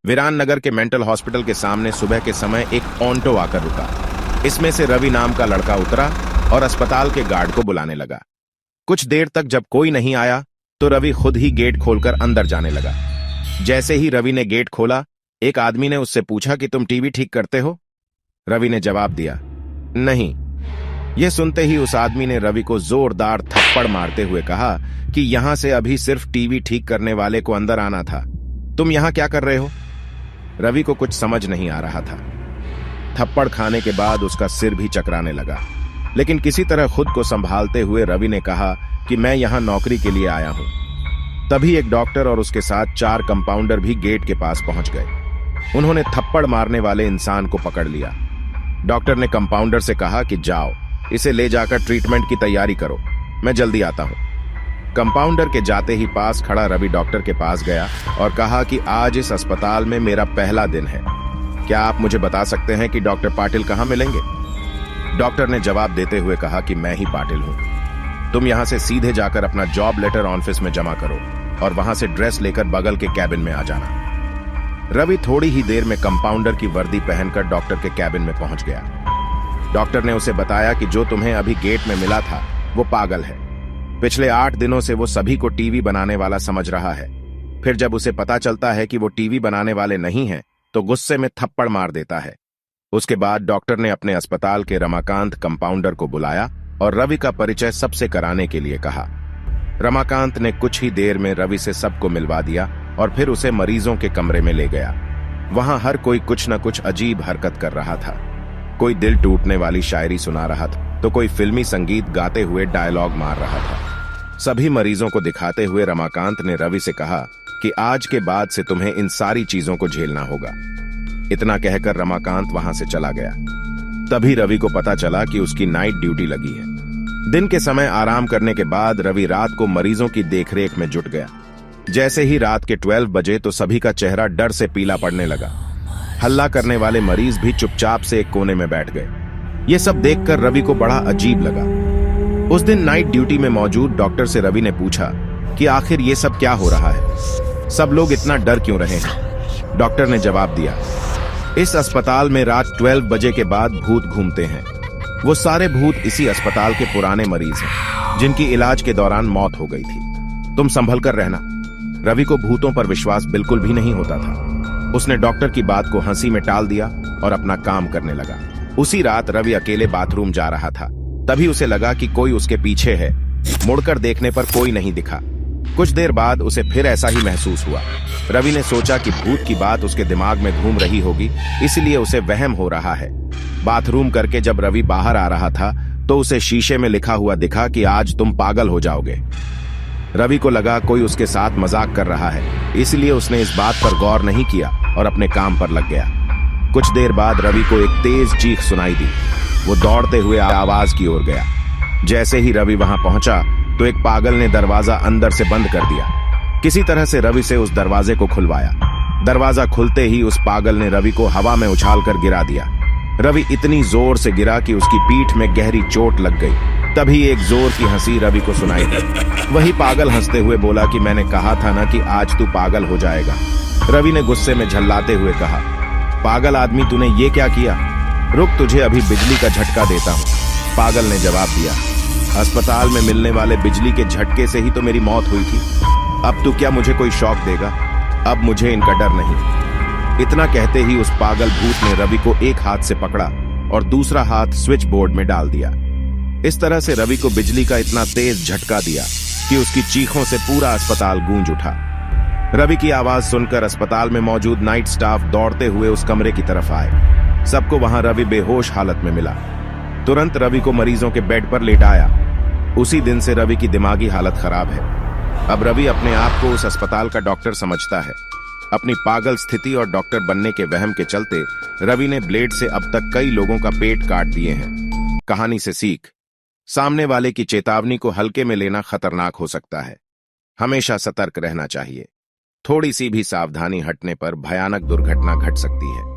वीरान नगर के mental hospital के सामने सुबह के समय एक ऑन्टो आकर रुका। इसमें से रवि नाम का लड़का उतरा और अस्पताल के गार्ड को बुलाने लगा। कुछ देर तक जब कोई नहीं आया तो रवि खुद ही गेट खोलकर अंदर जाने लगा। जैसे ही रवि ने गेट खोला, एक आदमी ने उससे पूछा कि तुम टीवी ठीक करते हो? रवि ने जवाब दिया, नहीं। यह सुनते ही उस आदमी ने रवि को जोरदार थप्पड़ मारते हुए कहा कि यहां से अभी सिर्फ टीवी ठीक करने वाले को अंदर आना था, तुम यहां क्या कर रहे हो? रवि को कुछ समझ नहीं आ रहा था। थप्पड़ खाने के बाद उसका सिर भी चकराने लगा, लेकिन किसी तरह खुद को संभालते हुए रवि ने कहा कि मैं यहां नौकरी के लिए आया हूं। तभी एक डॉक्टर और उसके साथ 4 कंपाउंडर भी गेट के पास पहुंच गए। उन्होंने थप्पड़ मारने वाले इंसान को पकड़ लिया। डॉक्टर ने कंपाउंडर से कहा कि जाओ, इसे ले जाकर ट्रीटमेंट की तैयारी करो, मैं जल्दी आता हूं। कंपाउंडर के जाते ही पास खड़ा रवि डॉक्टर के पास गया और कहा कि आज इस अस्पताल में मेरा पहला दिन है, क्या आप मुझे बता सकते हैं कि डॉक्टर पाटिल कहां मिलेंगे? डॉक्टर ने जवाब देते हुए कहा कि मैं ही पाटिल हूं। तुम यहां से सीधे जाकर अपना जॉब लेटर ऑफिस में जमा करो और वहां से ड्रेस लेकर बगल के कैबिन में आ जाना। रवि थोड़ी ही देर में कंपाउंडर की वर्दी पहनकर डॉक्टर के कैबिन में पहुंच गया। डॉक्टर ने उसे बताया कि जो तुम्हें अभी गेट में मिला था वो पागल है। पिछले 8 दिनों से वो सभी को टीवी बनाने वाला समझ रहा है। फिर जब उसे पता चलता है कि वो टीवी बनाने वाले नहीं हैं, तो गुस्से में थप्पड़ मार देता है। उसके बाद डॉक्टर ने अपने अस्पताल के रमाकांत कंपाउंडर को बुलाया और रवि का परिचय सबसे कराने के लिए कहा। रमाकांत ने कुछ ही देर में रवि से सबको मिलवा दिया और फिर उसे मरीजों के कमरे में ले गया। वहां हर कोई कुछ न कुछ अजीब हरकत कर रहा था। कोई दिल टूटने वाली शायरी सुना रहा था, तो कोई फिल्मी संगीत गाते हुए डायलॉग मार रहा था। सभी मरीजों को दिखाते हुए रमाकांत ने रवि से कहा कि आज के बाद से तुम्हें इन सारी चीजों को झेलना होगा। इतना कहकर रमाकांत वहां से चला गया। तभी रवि को पता चला कि उसकी नाइट ड्यूटी लगी है। दिन के समय आराम करने के बाद रवि रात को मरीजों की देखरेख में जुट गया। जैसे ही रात के 12 बजे तो सभी का चेहरा डर से पीला पड़ने लगा। हल्ला करने वाले मरीज भी चुपचाप से एक कोने में बैठ गए। ये सब देखकर रवि को बड़ा अजीब लगा। उस दिन नाइट ड्यूटी में मौजूद डॉक्टर से रवि ने पूछा कि आखिर ये सब क्या हो रहा है, सब लोग इतना डर क्यों रहे हैं? डॉक्टर ने जवाब दिया, इस अस्पताल में रात 12 बजे के बाद भूत घूमते हैं। वो सारे भूत इसी अस्पताल के पुराने मरीज हैं, जिनकी इलाज के दौरान मौत हो गई थी। तुम संभल कर रहना। रवि को भूतों पर विश्वास बिल्कुल भी नहीं होता था। उसने डॉक्टर की बात को हंसी में टाल दिया और अपना काम करने लगा। उसी रात रवि अकेले बाथरूम जा रहा था। तभी उसे लगा कि कोई उसके पीछे है। मुड़कर देखने पर कोई नहीं दिखा। कुछ देर बाद उसे फिर ऐसा ही महसूस हुआ। रवि ने सोचा कि भूत की बात उसके दिमाग में घूम रही होगी, इसलिए उसे वहम हो रहा है। बाथरूम करके जब रवि बाहर आ रहा था तो उसे शीशे में लिखा हुआ दिखा कि आज तुम पागल हो जाओगे। रवि को लगा कोई उसके साथ मजाक कर रहा है, इसलिए उसने इस बात पर गौर नहीं किया और अपने काम पर लग गया। कुछ देर बाद रवि को एक तेज चीख सुनाई दी। वो दौड़ते हुए आवाज की ओर गया। जैसे ही रवि वहां पहुंचा तो एक पागल ने दरवाजा अंदर से बंद कर दिया। किसी तरह से रवि से उस दरवाजे को खुलवाया। दरवाजा खुलते ही उस पागल ने रवि को हवा में उछालकर गिरा दिया। रवि इतनी जोर से गिरा कि उसकी पीठ में गहरी चोट लग गई। तभी एक जोर की हंसी रवि को सुनाई दी। वही पागल हंसते हुए बोला कि मैंने कहा था ना कि आज तू पागल हो जाएगा। रवि ने गुस्से में झल्लाते हुए कहा, पागल आदमी, तूने ये क्या किया? रुक, तुझे अभी बिजली का झटका देता हूँ। पागल ने जवाब दिया, अस्पताल में मिलने वाले बिजली के झटके से ही तो मेरी मौत हुई थी। अब तू क्या मुझे कोई शौक देगा? अब मुझे इनका डर नहीं। इतना कहते ही उस पागल भूत ने रवि को एक हाथ से पकड़ा और दूसरा हाथ स्विच बोर्ड में डाल दिया। इस तरह से रवि को बिजली का इतना तेज झटका दिया कि उसकी चीखों से पूरा अस्पताल गूंज उठा। रवि की आवाज सुनकर अस्पताल में मौजूद नाइट स्टाफ दौड़ते हुए उस कमरे की तरफ आए। सबको वहां रवि बेहोश हालत में मिला। तुरंत रवि को मरीजों के बेड पर लेटाया। उसी दिन से रवि की दिमागी हालत खराब है। अब रवि अपने आप को उस अस्पताल का डॉक्टर समझता है। अपनी पागल स्थिति और डॉक्टर बनने के वहम के चलते रवि ने ब्लेड से अब तक कई लोगों का पेट काट दिए हैं। कहानी से सीख, सामने वाले की चेतावनी को हल्के में लेना खतरनाक हो सकता है। हमेशा सतर्क रहना चाहिए। थोड़ी सी भी सावधानी हटने पर भयानक दुर्घटना घट सकती है।